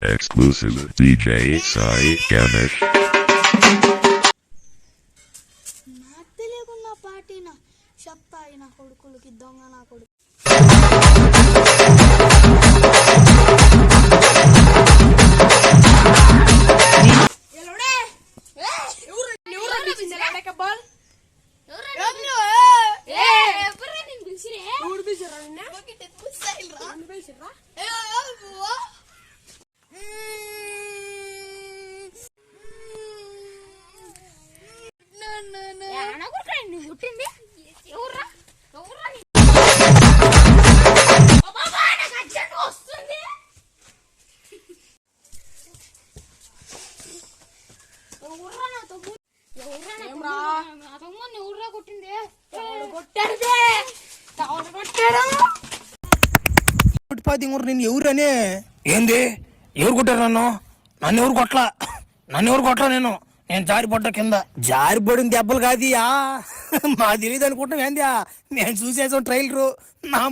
Exclusive DJ Sai Ganesh. నాకు తెలియకున్న పార్టీనా చెప్తా నా కొడుకులకి దొంగ నా కొడుకు నేను ఎవరనే ఏంది ఎవరు కొట్టారు నన్ను ఎవరు కొట్టలా నేను జారిపడ్డ కింద జారిపడిన దెబ్బలు కాదు మా తెలియదు అనుకుంటాం ఏంది నేను చూసేసాం ట్రైలరు నా